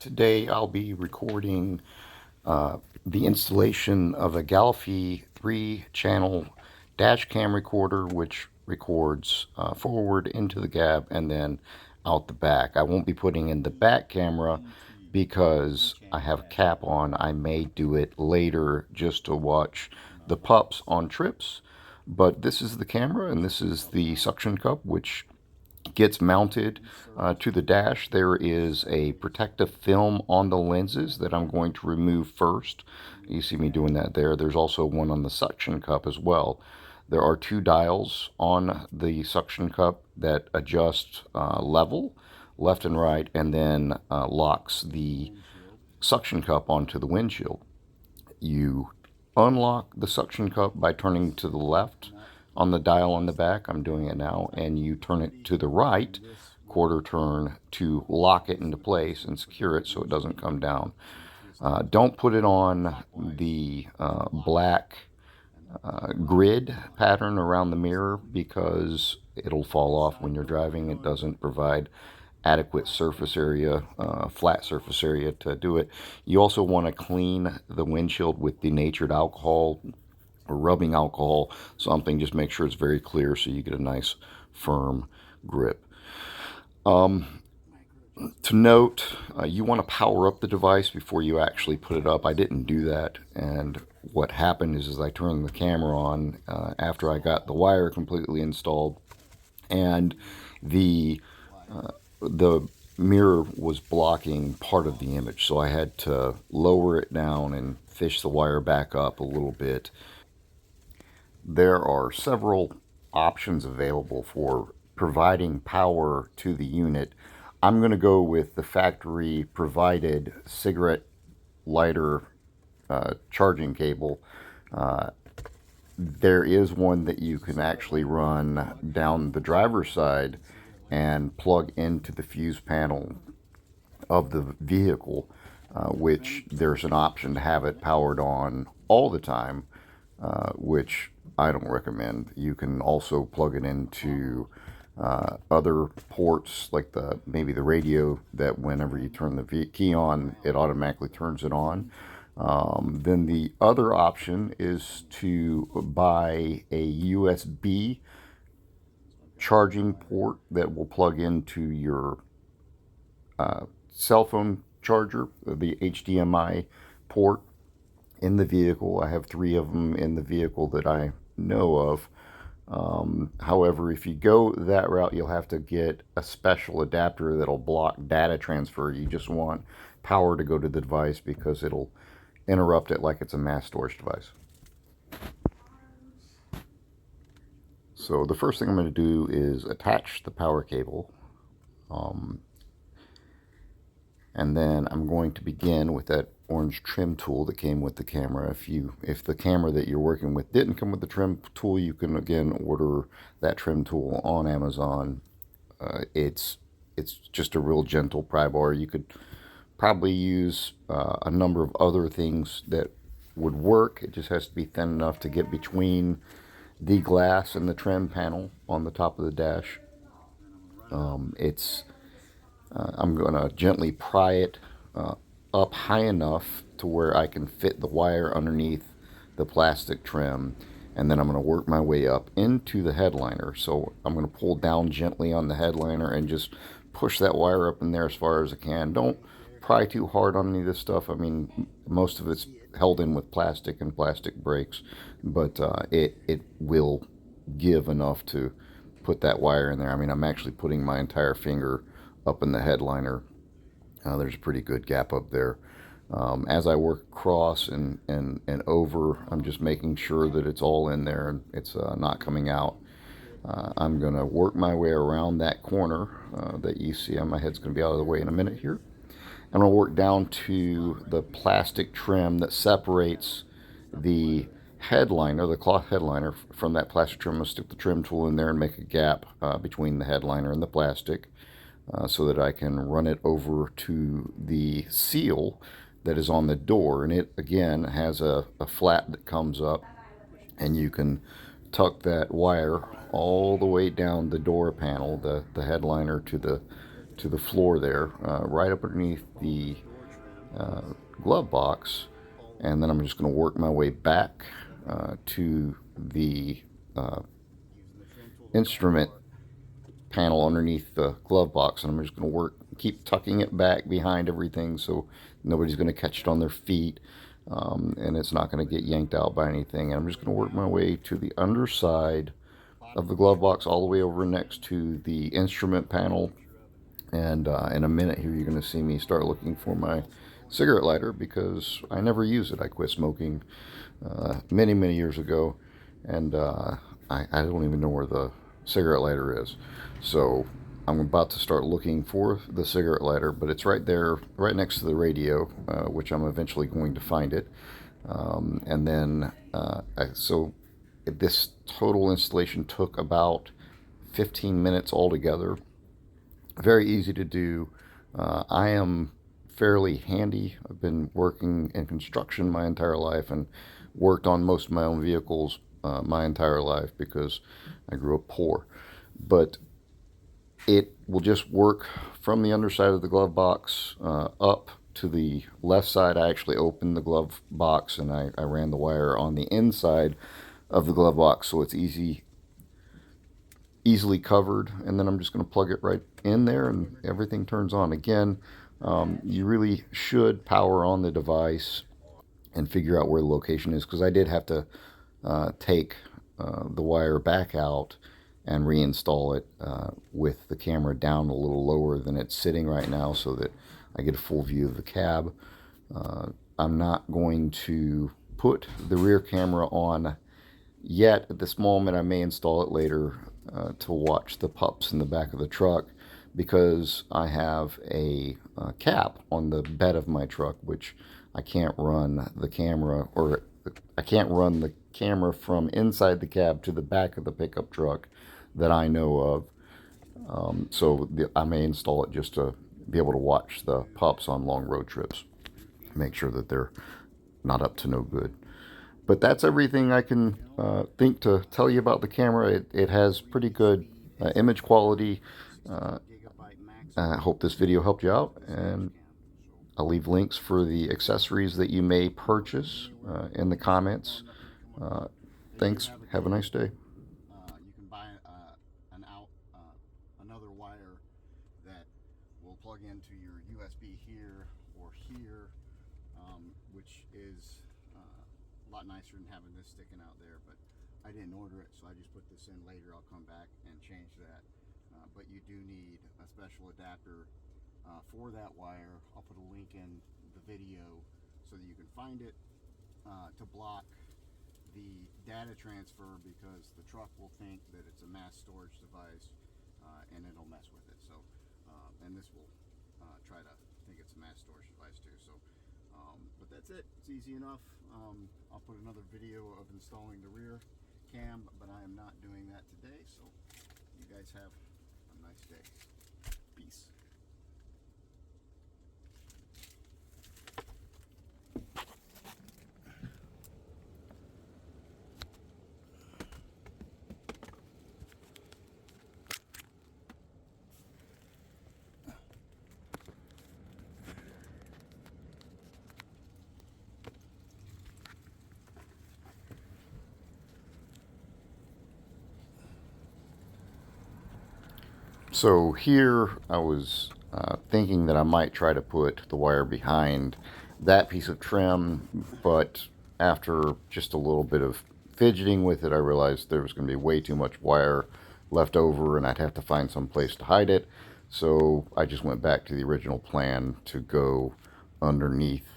Today I'll be recording the installation of a Galphi 3-channel dash cam recorder, which records forward into the gap and then out the back. I won't be putting in the back camera because I have a cap on. I may do it later just to watch the pups on trips. But this is the camera and this is the suction cup, which gets mounted to the dash. There is a protective film on the lenses that I'm going to remove first. You see me doing that there. There's also one on the suction cup as well. There are two dials on the suction cup that adjust level, left and right, and then locks the suction cup onto the windshield. You unlock the suction cup by turning to the left on the dial on the back. I'm doing it now. And you turn it to the right, quarter turn, to lock it into place and secure it so it doesn't come down. Don't put it on the black grid pattern around the mirror because it'll fall off when you're driving. It doesn't provide adequate surface area, flat surface area to do it. You also want to clean the windshield with denatured alcohol or rubbing alcohol, something. Just make sure it's very clear so you get a nice firm grip. To note, you want to power up the device before you actually put it up. I didn't do that, and what happened is I turned the camera on after I got the wire completely installed, and the mirror was blocking part of the image, so I had to lower it down and fish the wire back up a little bit. There are several options available for providing power to the unit. I'm going to go with the factory provided cigarette lighter charging cable. There is one that you can actually run down the driver's side and plug into the fuse panel of the vehicle, which there's an option to have it powered on all the time, which I don't recommend. You can also plug it into other ports, like maybe the radio, that whenever you turn the key on, it automatically turns it on. Then the other option is to buy a USB charging port that will plug into your cell phone charger, the HDMI port in the vehicle. I have 3 of them in the vehicle that I know of. However, if you go that route, you'll have to get a special adapter that'll block data transfer. You just want power to go to the device because it'll interrupt it like it's a mass storage device. So the first thing I'm going to do is attach the power cable, and then I'm going to begin with that orange trim tool that came with the camera. If the camera that you're working with didn't come with the trim tool, you can again order that trim tool on Amazon. It's just a real gentle pry bar. You could probably use a number of other things that would work. It just has to be thin enough to get between the glass and the trim panel on the top of the dash. I'm going to gently pry it up high enough to where I can fit the wire underneath the plastic trim, and then I'm going to work my way up into the headliner. So I'm going to pull down gently on the headliner and just push that wire up in there as far as I can. Don't pry too hard on any of this stuff. I mean, most of it's held in with plastic and plastic brakes, but it will give enough to put that wire in there. I mean, I'm actually putting my entire finger up in the headliner. There's a pretty good gap up there. As I work across and over, I'm just making sure that it's all in there and it's not coming out. I'm going to work my way around that corner that you see. My head's going to be out of the way in a minute here. I'm going to work down to the plastic trim that separates the headliner, the cloth headliner, from that plastic trim. I'm going to stick the trim tool in there and make a gap between the headliner and the plastic so that I can run it over to the seal that is on the door. And it, again, has a flap that comes up, and you can tuck that wire all the way down the door panel, the headliner, to the floor there, right up underneath the glove box, and then I'm just going to work my way back to the instrument panel underneath the glove box, and I'm just going to keep tucking it back behind everything so nobody's going to catch it on their feet, and it's not going to get yanked out by anything. And I'm just going to work my way to the underside of the glove box, all the way over next to the instrument panel. And in a minute here, you're going to see me start looking for my cigarette lighter, because I never use it. I quit smoking many, many years ago, and I don't even know where the cigarette lighter is. So I'm about to start looking for the cigarette lighter, but it's right there, right next to the radio, which I'm eventually going to find it. And then, so this total installation took about 15 minutes altogether. Very easy to do. I am fairly handy. I've been working in construction my entire life and worked on most of my own vehicles my entire life because I grew up poor. But it will just work from the underside of the glove box up to the left side. I actually opened the glove box and I ran the wire on the inside of the glove box, so it's easily covered. And then I'm just going to plug it right in there and everything turns on. Again, you really should power on the device and figure out where the location is, because I did have to take the wire back out and reinstall it with the camera down a little lower than it's sitting right now so that I get a full view of the cab. I'm not going to put the rear camera on yet at this moment. I may install it later to watch the pups in the back of the truck, because I have a cap on the bed of my truck, which I can't run the camera, or I can't run the camera from inside the cab to the back of the pickup truck that I know of. So I may install it just to be able to watch the pups on long road trips, make sure that they're not up to no good. But that's everything I can think to tell you about the camera. It has pretty good image quality. I hope this video helped you out, and I'll leave links for the accessories that you may purchase in the comments. Thanks. Have a nice day. You can buy another wire that will plug into your USB here or here, which is a lot nicer than having this sticking out there. But I didn't order it, so I just put this in later. I'll come back and change that. But you do need a special adapter for that wire. I'll put a link in the video so that you can find it, to block the data transfer, because the truck will think that it's a mass storage device and it'll mess with it. So and this will try to think it's a mass storage device too. So but that's it. It's easy enough. I'll put another video of installing the rear cam, but I am not doing that today. So you guys have a nice day. Peace. So here I was thinking that I might try to put the wire behind that piece of trim, but after just a little bit of fidgeting with it, I realized there was going to be way too much wire left over and I'd have to find some place to hide it. So I just went back to the original plan to go underneath